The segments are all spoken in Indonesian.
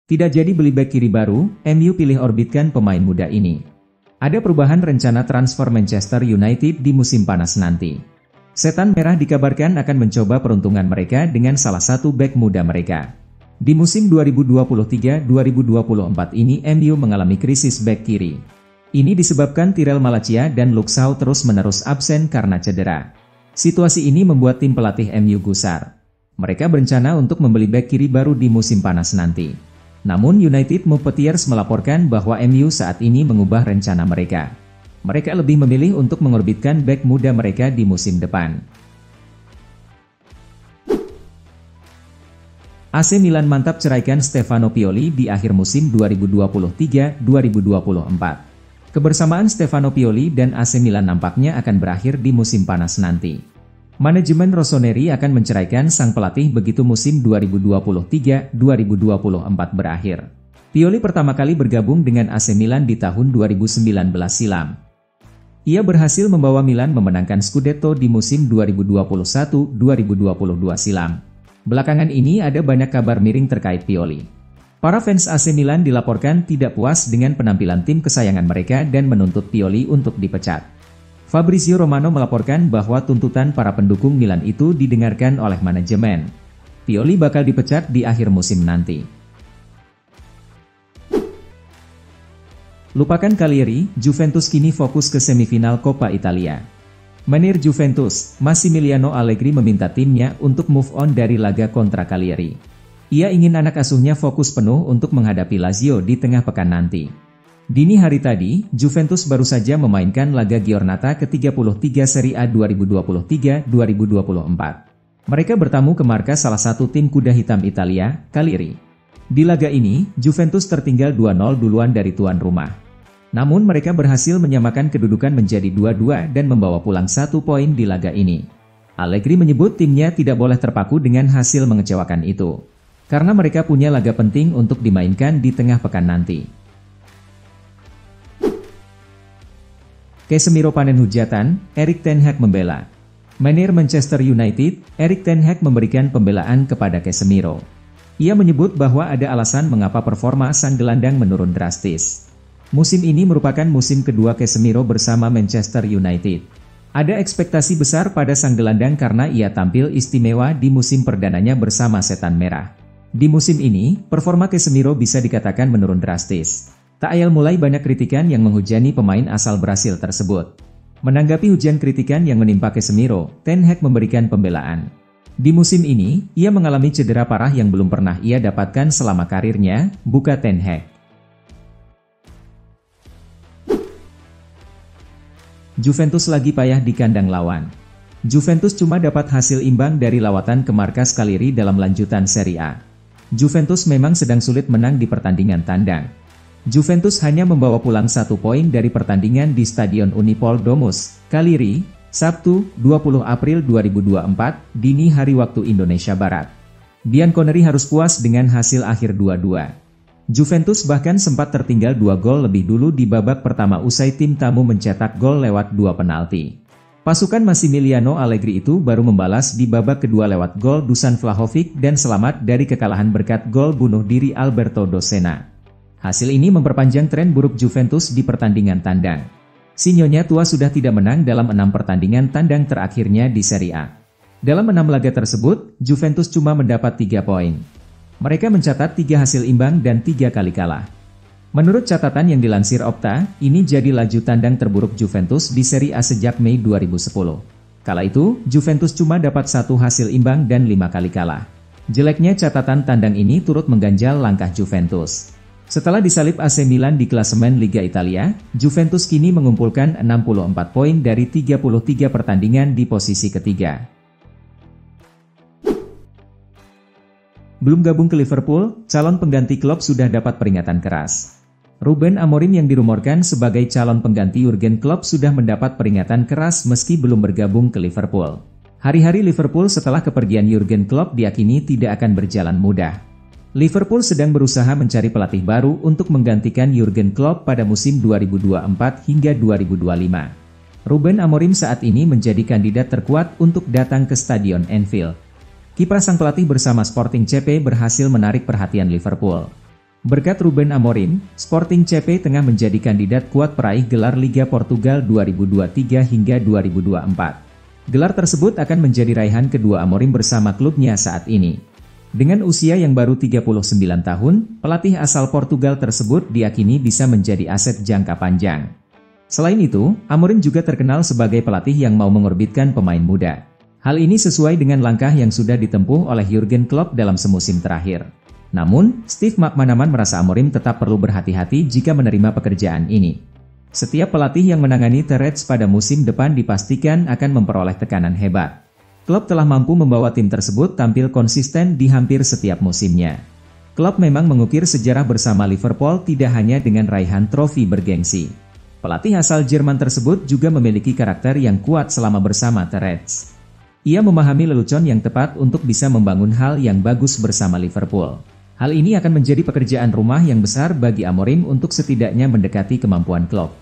Tidak jadi beli bek kiri baru, MU pilih orbitkan pemain muda ini. Ada perubahan rencana transfer Manchester United di musim panas nanti. Setan Merah dikabarkan akan mencoba peruntungan mereka dengan salah satu bek muda mereka. Di musim 2023-2024 ini MU mengalami krisis bek kiri. Ini disebabkan Tyrell Malacia dan Luke Shaw terus-menerus absen karena cedera. Situasi ini membuat tim pelatih MU gusar. Mereka berencana untuk membeli bek kiri baru di musim panas nanti. Namun United Muppetiers melaporkan bahwa MU saat ini mengubah rencana mereka. Mereka lebih memilih untuk mengorbitkan bek muda mereka di musim depan. AC Milan mantap ceraikan Stefano Pioli di akhir musim 2023-2024. Kebersamaan Stefano Pioli dan AC Milan nampaknya akan berakhir di musim panas nanti. Manajemen Rossoneri akan menceraikan sang pelatih begitu musim 2023-2024 berakhir. Pioli pertama kali bergabung dengan AC Milan di tahun 2019 silam. Ia berhasil membawa Milan memenangkan Scudetto di musim 2021-2022 silam. Belakangan ini ada banyak kabar miring terkait Pioli. Para fans AC Milan dilaporkan tidak puas dengan penampilan tim kesayangan mereka dan menuntut Pioli untuk dipecat. Fabrizio Romano melaporkan bahwa tuntutan para pendukung Milan itu didengarkan oleh manajemen. Pioli bakal dipecat di akhir musim nanti. Lupakan Cagliari, Juventus kini fokus ke semifinal Coppa Italia. Manajer Juventus, Massimiliano Allegri meminta timnya untuk move on dari laga kontra Cagliari. Ia ingin anak asuhnya fokus penuh untuk menghadapi Lazio di tengah pekan nanti. Dini hari tadi, Juventus baru saja memainkan laga Giornata ke-33 Serie A 2023-2024. Mereka bertamu ke markas salah satu tim kuda hitam Italia, Cagliari. Di laga ini, Juventus tertinggal 2-0 duluan dari tuan rumah. Namun mereka berhasil menyamakan kedudukan menjadi 2-2 dan membawa pulang 1 poin di laga ini. Allegri menyebut timnya tidak boleh terpaku dengan hasil mengecewakan itu. Karena mereka punya laga penting untuk dimainkan di tengah pekan nanti. Casemiro panen hujatan, Erik ten Hag membela. Manajer Manchester United, Erik ten Hag memberikan pembelaan kepada Casemiro. Ia menyebut bahwa ada alasan mengapa performa sang gelandang menurun drastis. Musim ini merupakan musim kedua Casemiro bersama Manchester United. Ada ekspektasi besar pada sang gelandang karena ia tampil istimewa di musim perdananya bersama Setan Merah. Di musim ini, performa Casemiro bisa dikatakan menurun drastis. Tak ayal mulai banyak kritikan yang menghujani pemain asal Brasil tersebut. Menanggapi hujan kritikan yang menimpa Casemiro, Ten Hag memberikan pembelaan. Di musim ini, ia mengalami cedera parah yang belum pernah ia dapatkan selama karirnya, buka Ten Hag. Juventus lagi payah di kandang lawan. Juventus cuma dapat hasil imbang dari lawatan ke markas Cagliari dalam lanjutan Serie A. Juventus memang sedang sulit menang di pertandingan tandang. Juventus hanya membawa pulang 1 poin dari pertandingan di Stadion Unipol Domus, Cagliari, Sabtu, 20 April 2024, dini hari waktu Indonesia Barat. Bianconeri harus puas dengan hasil akhir 2-2. Juventus bahkan sempat tertinggal 2 gol lebih dulu di babak pertama usai tim tamu mencetak gol lewat 2 penalti. Pasukan Massimiliano Allegri itu baru membalas di babak kedua lewat gol Dusan Vlahovic dan selamat dari kekalahan berkat gol bunuh diri Alberto Dossena. Hasil ini memperpanjang tren buruk Juventus di pertandingan tandang. Si Nyonya tua sudah tidak menang dalam 6 pertandingan tandang terakhirnya di Serie A. Dalam 6 laga tersebut, Juventus cuma mendapat 3 poin. Mereka mencatat 3 hasil imbang dan 3 kali kalah. Menurut catatan yang dilansir Opta, ini jadi laju tandang terburuk Juventus di Serie A sejak Mei 2010. Kala itu, Juventus cuma dapat 1 hasil imbang dan 5 kali kalah. Jeleknya catatan tandang ini turut mengganjal langkah Juventus. Setelah disalip AC Milan di klasemen Liga Italia, Juventus kini mengumpulkan 64 poin dari 33 pertandingan di posisi ketiga. Belum gabung ke Liverpool, calon pengganti Klopp sudah dapat peringatan keras. Ruben Amorim yang dirumorkan sebagai calon pengganti Jurgen Klopp sudah mendapat peringatan keras meski belum bergabung ke Liverpool. Hari-hari Liverpool setelah kepergian Jurgen Klopp diakini tidak akan berjalan mudah. Liverpool sedang berusaha mencari pelatih baru untuk menggantikan Jurgen Klopp pada musim 2024 hingga 2025. Ruben Amorim saat ini menjadi kandidat terkuat untuk datang ke Stadion Anfield. Kiprah sang pelatih bersama Sporting CP berhasil menarik perhatian Liverpool. Berkat Ruben Amorim, Sporting CP tengah menjadi kandidat kuat peraih gelar Liga Portugal 2023 hingga 2024. Gelar tersebut akan menjadi raihan kedua Amorim bersama klubnya saat ini. Dengan usia yang baru 39 tahun, pelatih asal Portugal tersebut diyakini bisa menjadi aset jangka panjang. Selain itu, Amorim juga terkenal sebagai pelatih yang mau mengorbitkan pemain muda. Hal ini sesuai dengan langkah yang sudah ditempuh oleh Jurgen Klopp dalam semusim terakhir. Namun, Steve McManaman merasa Amorim tetap perlu berhati-hati jika menerima pekerjaan ini. Setiap pelatih yang menangani The Reds pada musim depan dipastikan akan memperoleh tekanan hebat. Klopp telah mampu membawa tim tersebut tampil konsisten di hampir setiap musimnya. Klopp memang mengukir sejarah bersama Liverpool tidak hanya dengan raihan trofi bergengsi. Pelatih asal Jerman tersebut juga memiliki karakter yang kuat selama bersama The Reds. Ia memahami lelucon yang tepat untuk bisa membangun hal yang bagus bersama Liverpool. Hal ini akan menjadi pekerjaan rumah yang besar bagi Amorim untuk setidaknya mendekati kemampuan Klopp.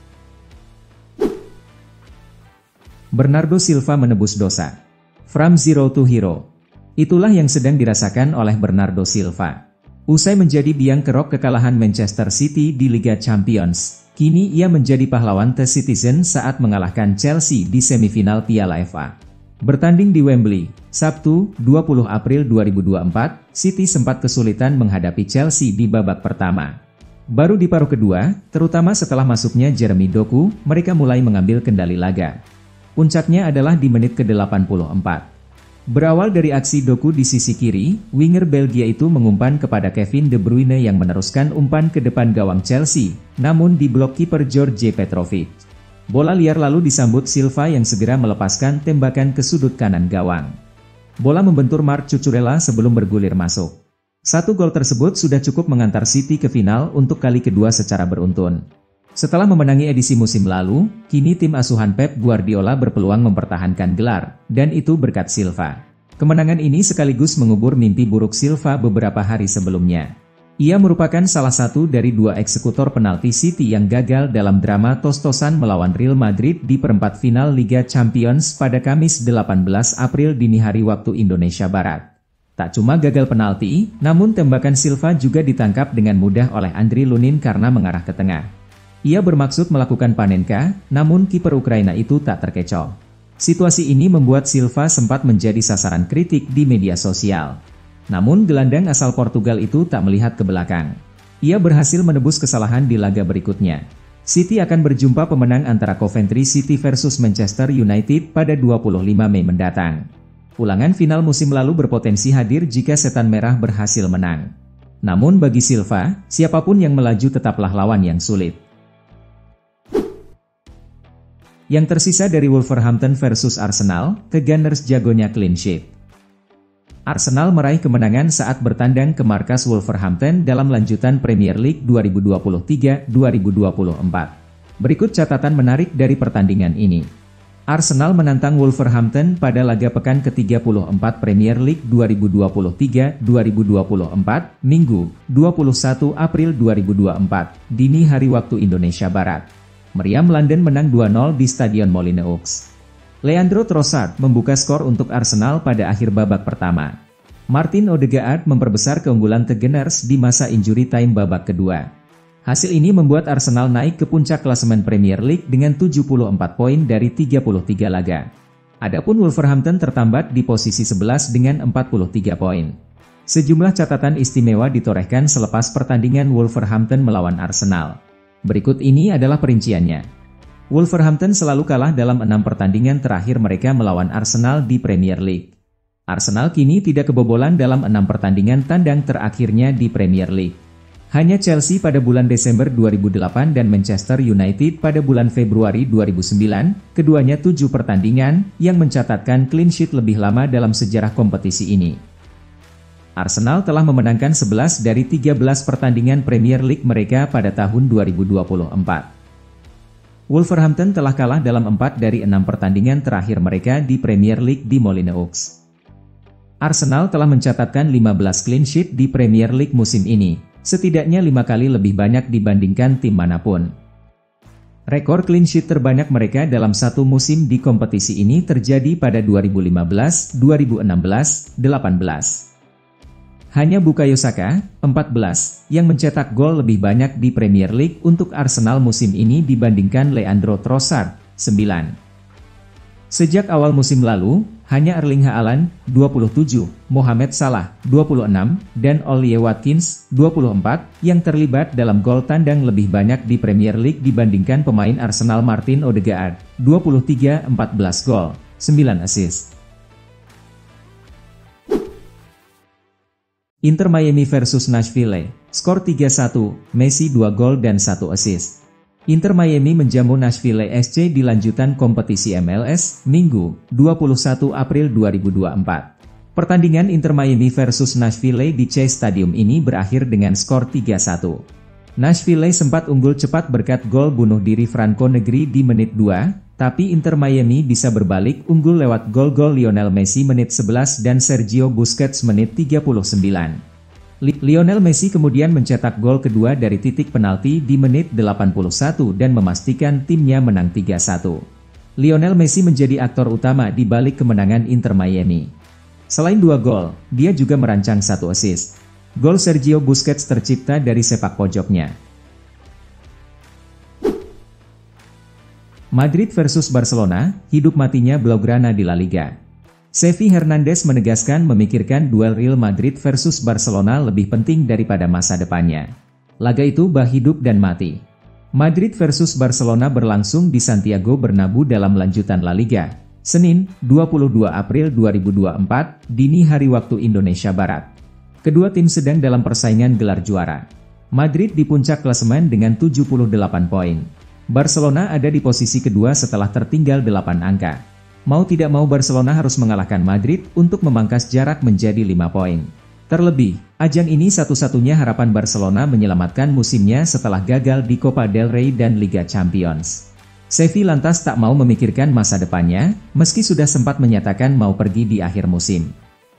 Bernardo Silva menebus dosa. From zero to hero. Itulah yang sedang dirasakan oleh Bernardo Silva. Usai menjadi biang kerok kekalahan Manchester City di Liga Champions, kini ia menjadi pahlawan The Citizen saat mengalahkan Chelsea di semifinal Piala FA. Bertanding di Wembley, Sabtu, 20 April 2024, City sempat kesulitan menghadapi Chelsea di babak pertama. Baru di paruh kedua, terutama setelah masuknya Jeremy Doku, mereka mulai mengambil kendali laga. Puncaknya adalah di menit ke-84. Berawal dari aksi Doku di sisi kiri, winger Belgia itu mengumpan kepada Kevin De Bruyne yang meneruskan umpan ke depan gawang Chelsea, namun diblok kiper George Petrovic. Bola liar lalu disambut Silva yang segera melepaskan tembakan ke sudut kanan gawang. Bola membentur Marc Cucurella sebelum bergulir masuk. Satu gol tersebut sudah cukup mengantar City ke final untuk kali kedua secara beruntun. Setelah memenangi edisi musim lalu, kini tim asuhan Pep Guardiola berpeluang mempertahankan gelar, dan itu berkat Silva. Kemenangan ini sekaligus mengubur mimpi buruk Silva beberapa hari sebelumnya. Ia merupakan salah satu dari dua eksekutor penalti City yang gagal dalam drama tos-tosan melawan Real Madrid di perempat final Liga Champions pada Kamis 18 April dini hari waktu Indonesia Barat. Tak cuma gagal penalti, namun tembakan Silva juga ditangkap dengan mudah oleh Andriy Lunin karena mengarah ke tengah. Ia bermaksud melakukan panenka, namun kiper Ukraina itu tak terkecoh. Situasi ini membuat Silva sempat menjadi sasaran kritik di media sosial. Namun gelandang asal Portugal itu tak melihat ke belakang. Ia berhasil menebus kesalahan di laga berikutnya. City akan berjumpa pemenang antara Coventry City versus Manchester United pada 25 Mei mendatang. Ulangan final musim lalu berpotensi hadir jika Setan Merah berhasil menang. Namun bagi Silva, siapapun yang melaju tetaplah lawan yang sulit. Yang tersisa dari Wolverhampton versus Arsenal, The Gunners jagonya clean sheet. Arsenal meraih kemenangan saat bertandang ke markas Wolverhampton dalam lanjutan Premier League 2023-2024. Berikut catatan menarik dari pertandingan ini. Arsenal menantang Wolverhampton pada laga pekan ke-34 Premier League 2023-2024, Minggu, 21 April 2024, dini hari waktu Indonesia Barat. Meriam London menang 2-0 di Stadion Molineux. Leandro Trossard membuka skor untuk Arsenal pada akhir babak pertama. Martin Odegaard memperbesar keunggulan The Gunners di masa injury time babak kedua. Hasil ini membuat Arsenal naik ke puncak klasemen Premier League dengan 74 poin dari 33 laga. Adapun Wolverhampton tertambat di posisi 11 dengan 43 poin. Sejumlah catatan istimewa ditorehkan selepas pertandingan Wolverhampton melawan Arsenal. Berikut ini adalah perinciannya. Wolverhampton selalu kalah dalam 6 pertandingan terakhir mereka melawan Arsenal di Premier League. Arsenal kini tidak kebobolan dalam 6 pertandingan tandang terakhirnya di Premier League. Hanya Chelsea pada bulan Desember 2008 dan Manchester United pada bulan Februari 2009, keduanya 7 pertandingan, yang mencatatkan clean sheet lebih lama dalam sejarah kompetisi ini. Arsenal telah memenangkan 11 dari 13 pertandingan Premier League mereka pada tahun 2024. Wolverhampton telah kalah dalam 4 dari 6 pertandingan terakhir mereka di Premier League di Molineux. Arsenal telah mencatatkan 15 clean sheet di Premier League musim ini, setidaknya 5 kali lebih banyak dibandingkan tim manapun. Rekor clean sheet terbanyak mereka dalam satu musim di kompetisi ini terjadi pada 2015, 2016, 18. Hanya Bukayo Saka, 14, yang mencetak gol lebih banyak di Premier League untuk Arsenal musim ini dibandingkan Leandro Trossard, 9. Sejak awal musim lalu, hanya Erling Haaland, 27, Mohamed Salah, 26, dan Ollie Watkins, 24, yang terlibat dalam gol tandang lebih banyak di Premier League dibandingkan pemain Arsenal Martin Odegaard, 23, 14 gol, 9 assist. Inter Miami versus Nashville, skor 3-1, Messi 2 gol dan 1 assist. Inter Miami menjamu Nashville SC di lanjutan kompetisi MLS, Minggu, 21 April 2024. Pertandingan Inter Miami versus Nashville di Chase Stadium ini berakhir dengan skor 3-1. Nashville sempat unggul cepat berkat gol bunuh diri Franco Negri di menit 2, tapi Inter Miami bisa berbalik unggul lewat gol-gol Lionel Messi menit 11 dan Sergio Busquets menit 39. Lionel Messi kemudian mencetak gol kedua dari titik penalti di menit 81 dan memastikan timnya menang 3-1. Lionel Messi menjadi aktor utama di balik kemenangan Inter Miami. Selain 2 gol, dia juga merancang 1 assist. Gol Sergio Busquets tercipta dari sepak pojoknya. Madrid versus Barcelona, hidup matinya Blaugrana di La Liga. Xavi Hernandez menegaskan memikirkan duel Real Madrid versus Barcelona lebih penting daripada masa depannya. Laga itu bah hidup dan mati. Madrid versus Barcelona berlangsung di Santiago Bernabéu dalam lanjutan La Liga, Senin, 22 April 2024, dini hari waktu Indonesia Barat. Kedua tim sedang dalam persaingan gelar juara. Madrid di puncak klasemen dengan 78 poin. Barcelona ada di posisi kedua setelah tertinggal 8 angka. Mau tidak mau Barcelona harus mengalahkan Madrid untuk memangkas jarak menjadi 5 poin. Terlebih, ajang ini satu-satunya harapan Barcelona menyelamatkan musimnya setelah gagal di Copa del Rey dan Liga Champions. Xavi lantas tak mau memikirkan masa depannya, meski sudah sempat menyatakan mau pergi di akhir musim.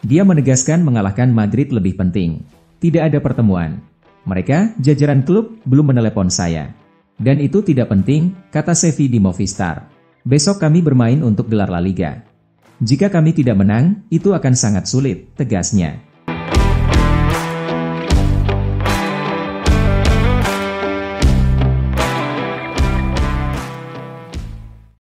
Dia menegaskan mengalahkan Madrid lebih penting. Tidak ada pertemuan. Mereka, jajaran klub, belum menelepon saya. Dan itu tidak penting, kata Xavi di Movistar. Besok kami bermain untuk gelar La Liga. Jika kami tidak menang, itu akan sangat sulit, tegasnya.